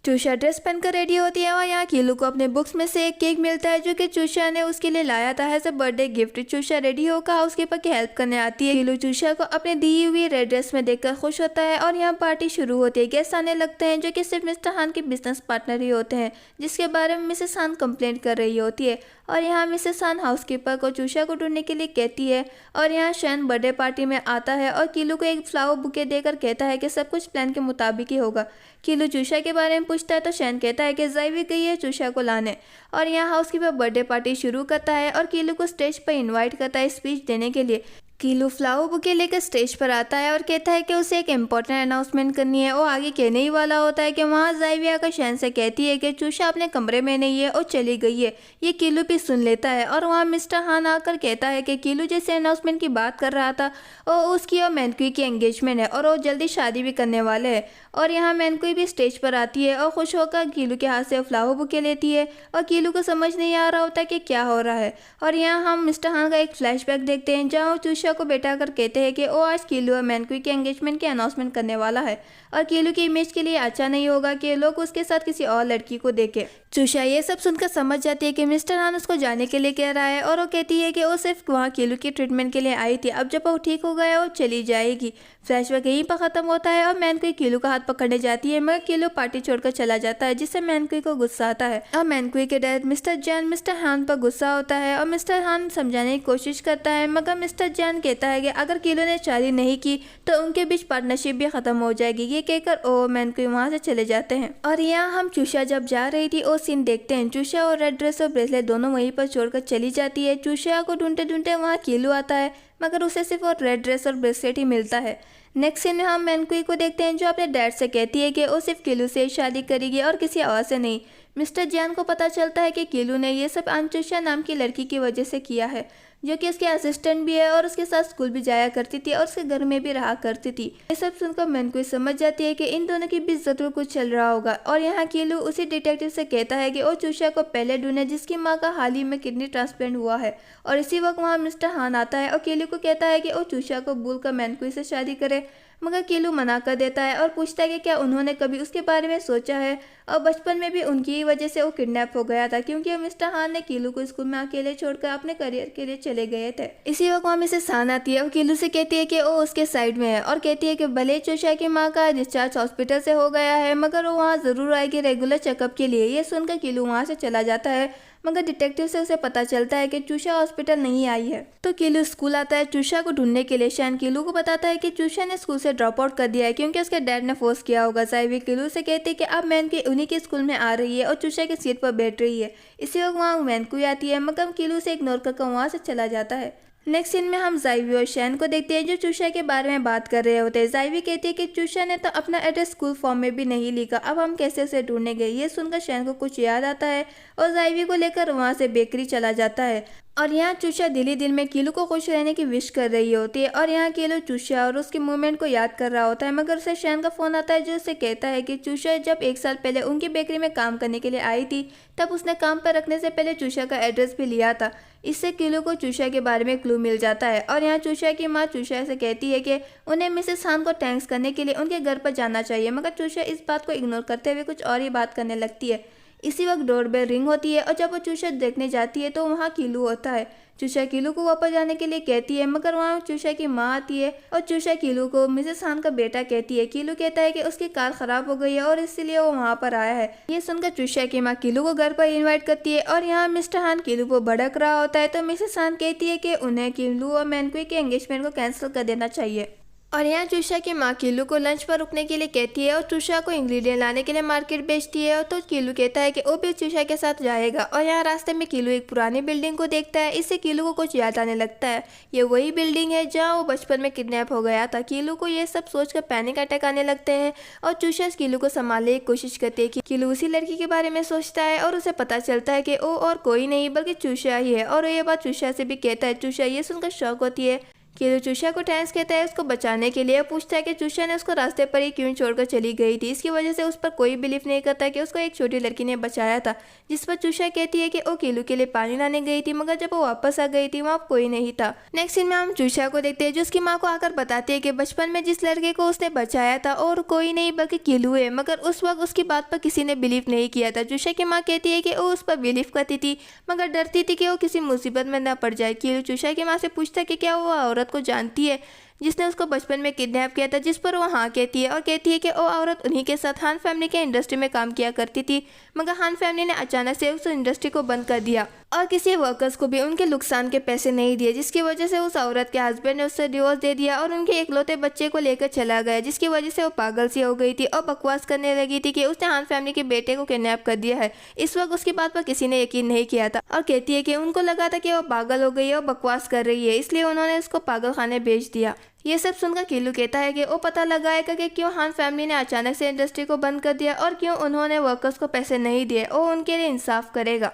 चूषा ड्रेस पहनकर रेडी होती है और यहाँ किलो को अपने बुक्स में से एक केक मिलता है जो कि चूषा ने उसके लिए लाया था as a birthday gift. Chusha ready होकर हाउसकीपर की हेल्प करने आती है। किलो चूषा को अपने दी हुई रेड ड्रेस में देखकर खुश होता है और यहाँ पार्टी शुरू होती है। गेस्ट आने लगते हैं जो कि सिर्फ मिस्टर हान के बिजनेस पार्टनर ही होते हैं, जिसके बारे में मिसेस हान कंप्लेंट कर रही होती है। और यहाँ मिसेस हान हाउसकीपर को चूषा को ढूंढने के लिए कहती है और यहाँ शैन बर्थडे पार्टी में आता है और किलो को एक फ्लावर बुके देकर कहता है कि सब कुछ प्लान के मुताबिक ही होगा। किलो चूषा के बारे में पूछता है तो शैन कहता है कि जाइवी गई है चूषा को लाने। और यहाँ हाउसकीपर बर्थडे पार्टी शुरू करता है और किलो को स्टेज पर इनवाइट करता है स्पीच देने के लिए। कीलू फ्लावर बुके लेकर स्टेज पर आता है और कहता है कि उसे एक इम्पोर्टेंट अनाउंसमेंट करनी है। वो आगे कहने ही वाला होता है कि वहाँ जाइवी आकर शहन से कहती है कि चूषा अपने कमरे में नहीं है और चली गई है। ये कीलू भी सुन लेता है और वहाँ मिस्टर हान आकर कहता है कि कीलू जैसे अनाउंसमेंट की बात कर रहा था और उसकी और मैनकुई की एंगेजमेंट है और वो जल्दी शादी भी करने वाले हैं। और यहाँ मैनकुई भी स्टेज पर आती है और खुश होकर कीलू के हाथ से फ्लावर बुके लेती है और कीलू को समझ नहीं आ रहा होता कि क्या हो रहा है। और यहाँ हम मिस्टर हान का एक फ्लैशबैक देखते हैं जहाँ वो चूषा को बैठा कर कहते हैं कि वो आज कीलू और मैनकुई के एंगेजमेंट की अनाउंसमेंट करने वाला है और कीलू की इमेज के लिए अच्छा नहीं होगा कि लोग उसके साथ किसी और लड़की को देखें। चूषा ये सब सुनकर समझ जाती है कि मिस्टर हान उसको जाने के लिए कह रहा है और वो कहती है कि वो सिर्फ वहाँ कीलू की ट्रीटमेंट के लिए आई थी, अब जब वो ठीक हो गया वो चली जाएगी। फ्लैशबैक यहीं पर खत्म होता है और मैनकुई कीलू का हाथ पकड़ने जाती है मगर कीलू पार्टी छोड़कर चला जाता है जिससे मैनकुई को गुस्सा आता है और मैनकुई के डैड मिस्टर जैन मिस्टर हान पर गुस्सा होता है और मिस्टर हान समझाने की कोशिश करता है मगर मिस्टर जैन कहता है कि अगर कीलू ने शादी नहीं की तो उनके बीच पार्टनरशिप भी खत्म हो जाएगी। ये कहकर ओ मैनकुई वहाँ से चले जाते हैं। और यहाँ हम चूषा जब जा रही थी वो सीन देखते हैं। चूषा और रेड ड्रेस और ब्रेसलेट दोनों वहीं पर छोड़कर चली जाती है। चूषा को ढूंढते ढूंढते वहाँ कीलू आता है मगर उसे सिर्फ और रेड ड्रेस और ब्रेसलेट ही मिलता है। नेक्स्ट सीन में हम मैनकुई को देखते हैं जो अपने डैड से कहती है कि वो सिर्फ कीलू से ही शादी करेगी और किसी और से नहीं। मिस्टर जैन को पता चलता है कि कीलू ने ये सब अंचुषा नाम की लड़की की वजह से किया है जो कि उसके असिस्टेंट भी है और उसके साथ स्कूल भी जाया करती थी और उसके घर में भी रहा करती थी। ये सब सुनकर मैनकुई समझ जाती है कि इन दोनों के बीच जरूर कुछ चल रहा होगा। और यहाँ कीलू उसी डिटेक्टिव से कहता है कि वो चूषा को पहले ढूंढे जिसकी माँ का हाल ही में किडनी ट्रांसप्लांट हुआ है। और इसी वक्त वहाँ मिस्टर हान आता है और कीलू को कहता है कि वो चूषा को भूलकर मैनकुई से शादी करे मगर कीलू मना कर देता है और पूछता है कि क्या उन्होंने कभी उसके बारे में सोचा है और बचपन में भी उनकी ही वजह से वो किडनैप हो गया था क्योंकि मिस्टर हान ने कीलू को स्कूल में अकेले छोड़कर अपने करियर के लिए चले गए थे। इसी वक्त वहाँ मिसेस हान आती है और कीलू से कहती है कि वो उसके साइड में है और कहती है कि भले चूषा की माँ का डिस्चार्ज हॉस्पिटल से हो गया है मगर वो वहाँ जरूर आएगी रेगुलर चेकअप के लिए। ये सुनकर कीलू वहाँ से चला जाता है मगर डिटेक्टिव से उसे पता चलता है कि चूषा हॉस्पिटल नहीं आई है। तो कीलू स्कूल आता है चूषा को ढूंढने के लिए। शैन कीलू को बताता है कि चूषा ने स्कूल से ड्रॉप आउट कर दिया है क्योंकि उसके डैड ने फोर्स किया होगा। साइवी कीलू से कहती है कि अब मैनकुई उन्हीं के स्कूल में आ रही है और चूषा की सीट पर बैठ रही है। इसी वक्त वहाँ मैनकुई आती है मगर कीलू से इग्नोर करके वहाँ से चला जाता है। नेक्स्ट सीन में हम जाइवी और शैन को देखते हैं जो चूषा के बारे में बात कर रहे होते हैं। जाइवी कहती है कि चूषा ने तो अपना एड्रेस स्कूल फॉर्म में भी नहीं लिखा, अब हम कैसे उसे ढूंढने गए। ये सुनकर शैन को कुछ याद आता है और जाइवी को लेकर वहाँ से बेकरी चला जाता है। और यहाँ चूषा दिल ही दिल में कीलू को खुश रहने की विश कर रही होती है और यहाँ कीलू चूषा और उसके मूवमेंट को याद कर रहा होता है मगर उसे शैन का फोन आता है जो उसे कहता है कि चूषा जब 1 साल पहले उनकी बेकरी में काम करने के लिए आई थी तब उसने काम पर रखने से पहले चूषा का एड्रेस भी लिया था। इससे कीलू को चूषा के बारे में क्लू मिल जाता है। और यहाँ चूषा की माँ चूषा से कहती है कि उन्हें मिसेस हान को थैंक्स करने के लिए उनके घर पर जाना चाहिए मगर चूषा इस बात को इग्नोर करते हुए कुछ और ही बात करने लगती है। इसी वक्त डोरबेल रिंग होती है और जब वो चूषा देखने जाती है तो वहाँ कीलू होता है। चूषा कीलू को वापस जाने के लिए कहती है मगर वहाँ चूषा की माँ आती है और चूषा कीलू को मिसेस हान का बेटा कहती है। कीलू कहता है कि उसकी कार खराब हो गई है और इसीलिए वो वहाँ पर आया है। ये सुनकर चूषा की माँ कीलू को घर पर इनवाइट करती है और यहाँ मिस्टर हान कीलू को भड़क रहा होता है तो मिसेस हान कहती है कि उन्हें कीलू और मैनकुई के एंगेजमेंट को कैंसिल कर देना चाहिए। और यहाँ चूषा की माँ कीलू को लंच पर रुकने के लिए कहती है और चूषा को इंग्रेडिएंट लाने के लिए मार्केट भेजती है। और तो कीलू कहता है कि वो भी चूषा के साथ जाएगा। और यहाँ रास्ते में कीलू एक पुरानी बिल्डिंग को देखता है। इससे कीलू को कुछ याद आने लगता है। ये वही बिल्डिंग है जहाँ वो बचपन में किडनैप हो गया था। कीलू को ये सब सोचकर पैनिक अटैक आने लगते हैं और चूषा कीलू को संभालने की कोशिश करती है कि कीलू उसी लड़की के बारे में सोचता है और उसे पता चलता है कि वो और कोई नहीं बल्कि चूषा ही है। और ये बात चूषा से भी कहता है। चूषा ये सुनकर शॉक होती है। कीलू चूषा को थैंक्स कहता है उसको बचाने के लिए। पूछता है कि चूषा ने उसको रास्ते पर ही क्यों छोड़कर चली गई थी। इसकी वजह से उस पर कोई बिलीव नहीं करता कि उसको एक छोटी लड़की ने बचाया था। जिस पर चूषा कहती है कि वो कीलू के लिए पानी लाने गई थी मगर जब वो वापस आ गई थी वहाँ कोई नहीं था। नेक्स्ट सीन में हम चूषा को देखते हैं जो उसकी माँ को आकर बताती है कि बचपन में जिस लड़के को उसने बचाया था और कोई नहीं बल्कि कीलू है मगर उस वक्त उसकी बात पर किसी ने बिलीव नहीं किया था। चूषा की माँ कहती है कि वो उस पर बिलीव करती थी मगर डरती थी कि वो किसी मुसीबत में न पड़ जाए। कीलू चूषा की माँ से पूछता है कि क्या वो औरत को जानती है जिसने उसको बचपन में किडनैप किया था। जिस पर वो हाँ कहती है और कहती है कि वो औरत उन्हीं के साथ हान फैमिली के इंडस्ट्री में काम किया करती थी मगर हान फैमिली ने अचानक से उस इंडस्ट्री को बंद कर दिया। और किसी वर्कर्स को भी उनके नुकसान के पैसे नहीं दिए, जिसकी वजह से उस औरत के हस्बैंड ने उससे डिवोर्स दे दिया और उनके इकलौते बच्चे को लेकर चला गया, जिसकी वजह से वो पागल सी हो गई थी और बकवास करने लगी थी कि उसने हान फैमिली के बेटे को किडनैप कर दिया है। इस वक्त उसकी बात पर किसी ने यकीन नहीं किया था और कहती है कि उनको लगा था कि वो पागल हो गई है और बकवास कर रही है, इसलिए उन्होंने उसको पागल खाने भेज दिया। ये सब सुनकर कीलू कहता है कि वो पता लगाएगा कि क्यों हान फैमिली ने अचानक से इंडस्ट्री को बंद कर दिया और क्यों उन्होंने वर्कर्स को पैसे नहीं दिए, और उनके लिए इंसाफ करेगा।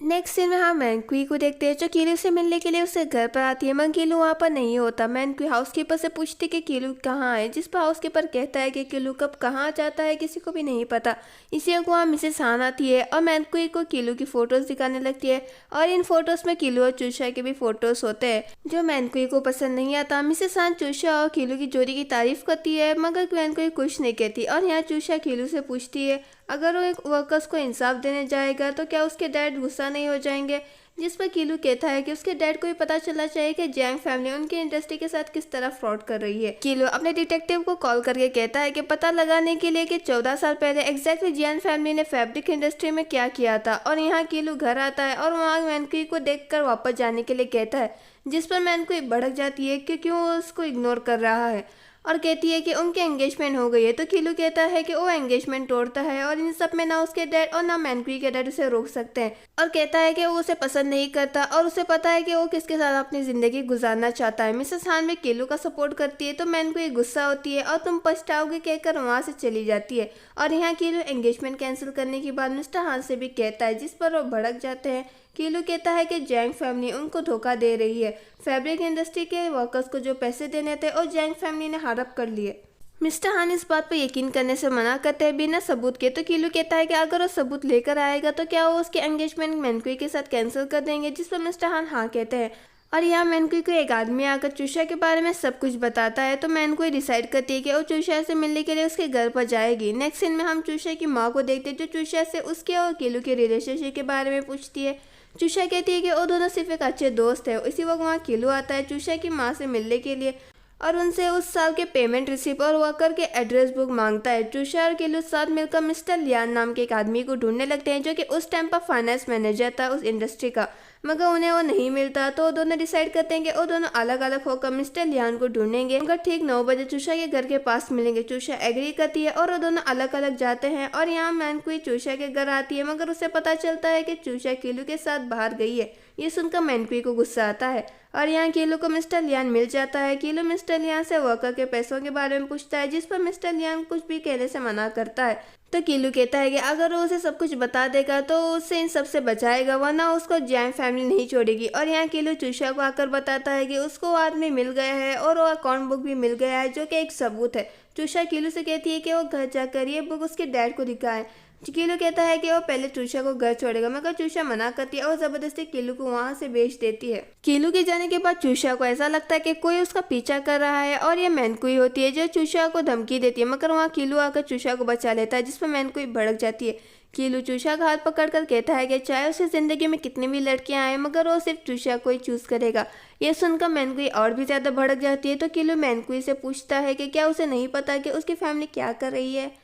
नेक्स्ट सीन में हम मैनक्वी को देखते हैं जो कीलू से मिलने के लिए उसके घर पर आती है, मगर कीलू वहाँ पर नहीं होता। मैनक्वी हाउसकीपर से पूछती कि कीलू कहाँ है, जिस पर हाउसकीपर कहता है कि कीलू कब कहाँ जाता है किसी को भी नहीं पता। इसी को वहाँ मिसेस हान आती है और मैनक्वी को कीलू की फोटोज दिखाने लगती है, और इन फोटोज में कीलू और चूषा के भी फोटोज होते हैं जो मैनक्वी को पसंद नहीं आता। मिसेस हान चूषा और कीलू की जोड़ी की तारीफ करती है, मगर मैनक्वी कुछ नहीं कहती। और यहाँ चूषा कीलू से पूछती है अगर वो एक वर्कर्स को इंसाफ देने जाएगा तो क्या उसके डैड गुस्सा नहीं हो जाएंगे, जिस पर कीलू कहता है कि उसके डैड को भी पता चलना चाहिए कि जैंग फैमिली उनकी इंडस्ट्री के साथ किस तरह फ्रॉड कर रही है। कीलू अपने डिटेक्टिव को कॉल करके कहता है कि पता लगाने के लिए कि 14 साल पहले एग्जैक्टली जैंग फैमिली ने फैब्रिक इंडस्ट्री में क्या किया था। और यहाँ कीलू घर आता है और वहाँ मैनक्वी को देखकर वापस जाने के लिए कहता है, जिस पर मैनक्वी भड़क जाती है कि क्यों वो उसको इग्नोर कर रहा है और कहती है कि उनकी एंगेजमेंट हो गई है। तो कीलू कहता है कि वो एंगेजमेंट तोड़ता है और इन सब में ना उसके डैड और ना मैनक्वी के डैड उसे रोक सकते हैं, और कहता है कि वो उसे पसंद नहीं करता और उसे पता है कि वो किसके साथ अपनी जिंदगी गुजारना चाहता है। मिसेस हान भी कीलू का सपोर्ट करती है, तो मैनक्वी गुस्सा होती है और तुम पछताओगे कहकर वहाँ से चली जाती है। और यहाँ कीलू एंगेजमेंट कैंसिल करने के बाद मिस्टर हान से भी कहता है, जिस पर वो भड़क जाते हैं। कीलू कहता है कि जैंग फैमिली उनको धोखा दे रही है, फैब्रिक इंडस्ट्री के वर्कर्स को जो पैसे देने थे और जैंग फैमिली ने हड़प कर लिए। मिस्टर हान इस बात पर यकीन करने से मना करते हैं बिना सबूत के। तो कीलू कहता है कि अगर वो सबूत लेकर आएगा तो क्या वो उसकी एंगेजमेंट मैनक्वी के साथ कैंसिल कर देंगे, जिस पर मिस्टर हान हाँ कहते हैं। और यहाँ मैनक्वी को एक आदमी आकर चूषा के बारे में सब कुछ बताता है, तो मैनक्वी डिसाइड करती है कि वो चूषा से मिलने के लिए उसके घर पर जाएगी। नेक्स्ट सीन में हम चूषा की माँ को देखते हैं जो चूषा से उसके और कीलू के रिलेशनशिप के बारे में पूछती है। चूषा कहती है कि वो दोनों सिर्फ एक अच्छे दोस्त है। इसी वक्त वहाँ कीलू आता है चूषा की माँ से मिलने के लिए और उनसे उस साल के पेमेंट रिसिप्ट और वर्कर के एड्रेस बुक मांगता है। चूषा और कीलू साथ मिलकर मिस्टर लियान नाम के एक आदमी को ढूंढने लगते हैं जो कि उस टाइम पर फाइनेंस मैनेजर था उस इंडस्ट्री का, मगर उन्हें वो नहीं मिलता। तो वो दोनों डिसाइड करते हैं कि वो दोनों अलग अलग होकर मिस्टर लियान को ढूंढेंगे, मगर ठीक 9 बजे चूषा के घर के पास मिलेंगे। चूषा एग्री करती है और वो दोनों अलग अलग जाते हैं। और यहाँ मैनक्वी चूषा के घर आती है, मगर उसे पता चलता है कि चूषा कीलू के साथ बाहर गई है। ये सुनकर मैनक्वी को गुस्सा आता है और यहाँ कीलू को मिस्टर लियान मिल जाता है। कीलू मिस्टर लियान से वर्कर के पैसों के बारे में पूछता है, जिस पर मिस्टर लियान कुछ भी कहने से मना करता है। तो कीलू कहता है कि अगर वो उसे सब कुछ बता देगा तो उससे इन सब से बचाएगा, वरना उसको जैंग फैमिली नहीं छोड़ेगी। और यहाँ कीलू चूषा को आकर बताता है कि उसको आदमी मिल गया है और वो अकाउंट बुक भी मिल गया है, जो कि एक सबूत है। चूषा कीलू से कहती है कि वो घर जाकर ये बुक उसके डैड को दिखाए। कीलू कहता है कि वो पहले चूषा को घर छोड़ेगा, मगर चूषा मना करती है और जबरदस्ती कीलू को वहां से भेज देती है। कीलू के जाने के बाद चूषा को ऐसा लगता है कि कोई उसका पीछा कर रहा है और ये मैनक्वी होती है जो चूषा को धमकी देती है, मगर वहाँ कीलू आकर चूषा को बचा लेता है, जिस पर मैनक्वी भड़क जाती है। कीलू चूषा का हाथ पकड़कर कहता है कि चाहे उसे जिंदगी में कितनी भी लड़कियां आए, मगर वो सिर्फ चूषा को ही चूज करेगा। ये सुनकर मैनक्वी और भी ज्यादा भड़क जाती है। तो कीलू मैनक्वी से पूछता है कि क्या उसे नहीं पता कि उसकी फैमिली क्या कर रही है।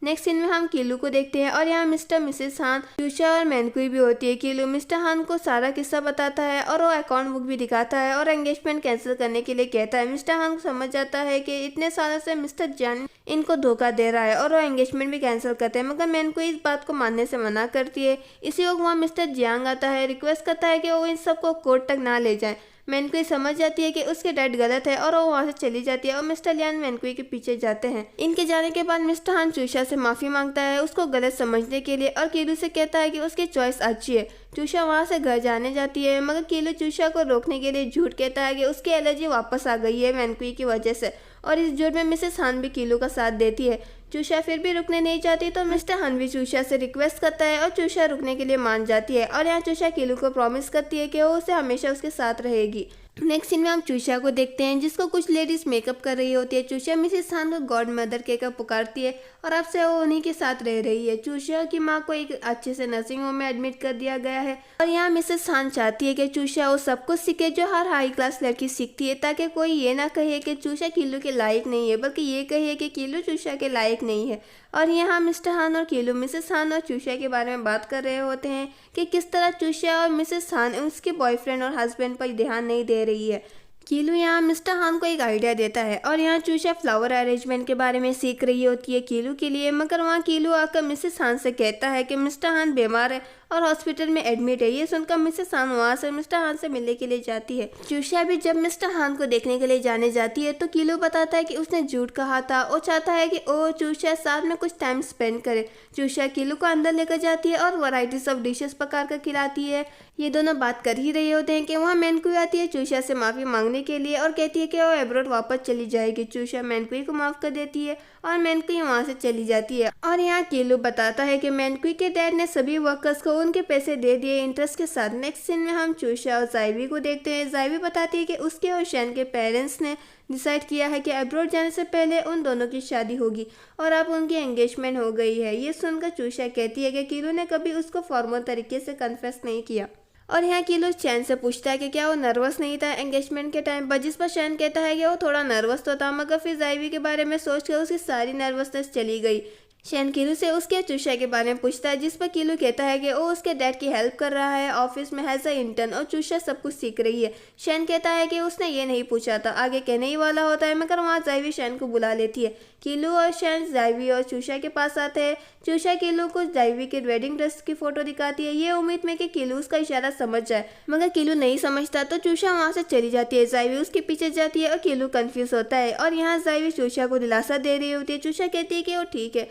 नेक्स्ट सीन में हम कीलू को देखते हैं और यहाँ मिस्टर मिसेस हान, चूषा और मैनक्वी भी होती है। कीलू मिस्टर हान को सारा किस्सा बताता है और वो अकाउंट बुक भी दिखाता है और एंगेजमेंट कैंसिल करने के लिए कहता है। मिस्टर हान को समझ जाता है कि इतने सालों से मिस्टर जैन इनको धोखा दे रहा है और वो एंगेजमेंट भी कैंसिल करते हैं, मगर मैनक्वी इस बात को मानने से मना करती है। इसी वक्त वहाँ मिस्टर जियांग आता है, रिक्वेस्ट करता है कि वो इन सबको कोर्ट तक ना ले जाए। मैनक्वी समझ जाती है कि उसके डैड गलत है और वो वहाँ से चली जाती है और मिस्टर लियान मैनक्वी के पीछे जाते हैं। इनके जाने के बाद मिस्टर हान चूषा से माफी मांगता है उसको गलत समझने के लिए और कीलू से कहता है कि उसकी चॉइस अच्छी है। चूषा वहाँ से घर जाने जाती है, मगर कीलू चूषा को रोकने के लिए झूठ कहता है कि उसकी एलर्जी वापस आ गई है मैनक्वी की वजह से, और इस झूठ में मिसेस हान भी कीलू का साथ देती है। चूषा फिर भी रुकने नहीं चाहती, तो मिस्टर हान भी चूषा से रिक्वेस्ट करता है और चूषा रुकने के लिए मान जाती है। और यहाँ चूषा कीलू को प्रॉमिस करती है कि वो उसे हमेशा उसके साथ रहेगी। नेक्स्ट सीन में हम चूषा को देखते हैं जिसको कुछ लेडीज मेकअप कर रही होती है। चूषा मिसेस हान को गॉड मदर कहकर पुकारती है और अब से वो उन्हीं के साथ रह रही है। चूषा की माँ को एक अच्छे से नर्सिंग होम में एडमिट कर दिया गया है और यहाँ मिसेस हान चाहती है कि चूषा वो सब कुछ सीखे जो हर हाई क्लास लड़की सीखती है, ताकि कोई ये ना कहे कि चूषा कीलू के लायक नहीं है, बल्कि ये कहे कि कीलू चूषा के लायक नहीं है। और यहाँ मिस्टर हान और कीलू मिसेस हान और चूषा के बारे में बात कर रहे होते हैं कि किस तरह चूषा और मिसेस हान उसके बॉयफ्रेंड और हस्बैंड पर ध्यान नहीं दे रही है। कीलू यहाँ मिस्टर हान को एक आइडिया देता है और यहाँ चूषा फ्लावर अरेंजमेंट के बारे में सीख रही होती है कीलू के लिए, मगर वहाँ कीलू आकर मिसेस हान से कहता है कि मिस्टर हान बीमार है और हॉस्पिटल में एडमिट है। ये सुनकर मिसेस हान वहाँ से मिस्टर हान से मिलने के लिए जाती है। चूषा भी जब मिस्टर हान को देखने के लिए जाने जाती है तो कीलू बताता है कि उसने झूठ कहा था और चाहता है कि वो चूषा साथ में कुछ टाइम स्पेंड करे। चूषा कीलू को अंदर लेकर जाती है और वैरायटीज ऑफ डिशेस पका कर खिलाती है। ये दोनों बात कर ही रहे होते हैं कि वहाँ मैनक्वी आती है चूषा से माफ़ी मांगने के लिए और कहती है कि वो एब्रोड वापस चली जाएगी। चूषा मैनक्वी को माफ़ कर देती है और मैनक्वी वहाँ से चली जाती है। और यहाँ कीलू बताता है कि मैनक्वी के डैड ने सभी वर्कर्स को उनके पैसे दे दिए इंटरेस्ट के साथ। नेक्स्ट सीन में हम चूषा और जाइवी को देखते हैं। जाइवी बताती है कि उसके और शैन के पेरेंट्स ने डिसाइड किया है कि अब्रॉड जाने से पहले उन दोनों की शादी होगी और अब उनकी एंगेजमेंट हो गई है। ये सुनकर चूषा कहती है कि कीलू ने कभी उसको फॉर्मल तरीके से कन्फेस नहीं किया। और यहाँ कीलू शैन से पूछता है कि क्या वो नर्वस नहीं था एंगेजमेंट के टाइम पर, जिस पर शैन कहता है कि वो थोड़ा नर्वस तो था, मगर फिर जाइवी के बारे में सोचकर उसकी सारी नर्वसनेस चली गई। शैन कीलू से उसके चूषा के बारे में पूछता है, जिस पर कीलू कहता है कि वो उसके डैड की हेल्प कर रहा है ऑफिस में एज अ इंटर्न और चूषा सब कुछ सीख रही है। शैन कहता है कि उसने ये नहीं पूछा था, आगे कहने ही वाला होता है, मगर वहाँ जाइवी शैन को बुला लेती है। कीलू और शैन जाइवी और चूषा के पास आते हैं। चूषा कीलू को जाइवी के वेडिंग ड्रेस की फोटो दिखाती है, ये उम्मीद में कि कीलू उसका इशारा समझ जाए, मगर कीलू नहीं समझता तो चूषा वहाँ से चली जाती है। जाइवी उसके पीछे जाती है और कीलू कंफ्यूज होता है और यहाँ जाइवी चूषा को दिलासा दे रही होती है। चूषा कहती है कि वो ठीक है।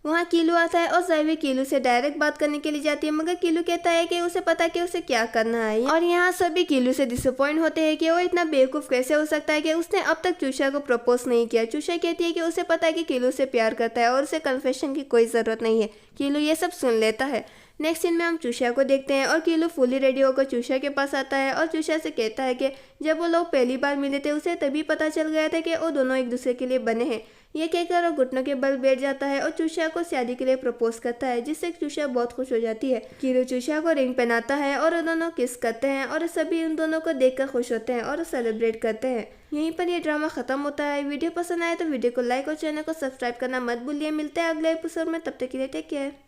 वहाँ कीलू आता है और जाइवी कीलू से डायरेक्ट बात करने के लिए जाती है, मगर कीलू कहता है कि उसे पता है कि उसे क्या करना है। और यहाँ सभी कीलू से डिसअपॉइंट होते हैं कि वो इतना बेवकूफ़ कैसे हो सकता है कि उसने अब तक चूषा को प्रपोज नहीं किया। चूषा कहती है कि उसे पता है कि कीलू से प्यार करता है और उसे कन्फेशन की कोई ज़रूरत नहीं है। कीलू ये सब सुन लेता है। नेक्स्ट सीन में हम चूषा को देखते हैं और कीलू फुली रेडी होकर चूषा के पास आता है और चूषा से कहता है कि जब वो लोग पहली बार मिले थे उसे तभी पता चल गया था कि वो दोनों एक दूसरे के लिए बने हैं। ये कहकर वो घुटनों के बल बैठ जाता है और चूषा को शादी के लिए प्रपोज करता है, जिससे चूषा बहुत खुश हो जाती है। कीलू चूषा को रिंग पहनाता है और दोनों किस करते हैं और सभी उन दोनों को देखकर खुश होते हैं और सेलिब्रेट करते हैं। यहीं पर ये ड्रामा खत्म होता है। वीडियो पसंद आए तो वीडियो को लाइक और चैनल को सब्सक्राइब करना मत भूलिए। मिलते हैं अगले एपिसोड में, तब तक के लिए टेक केयर।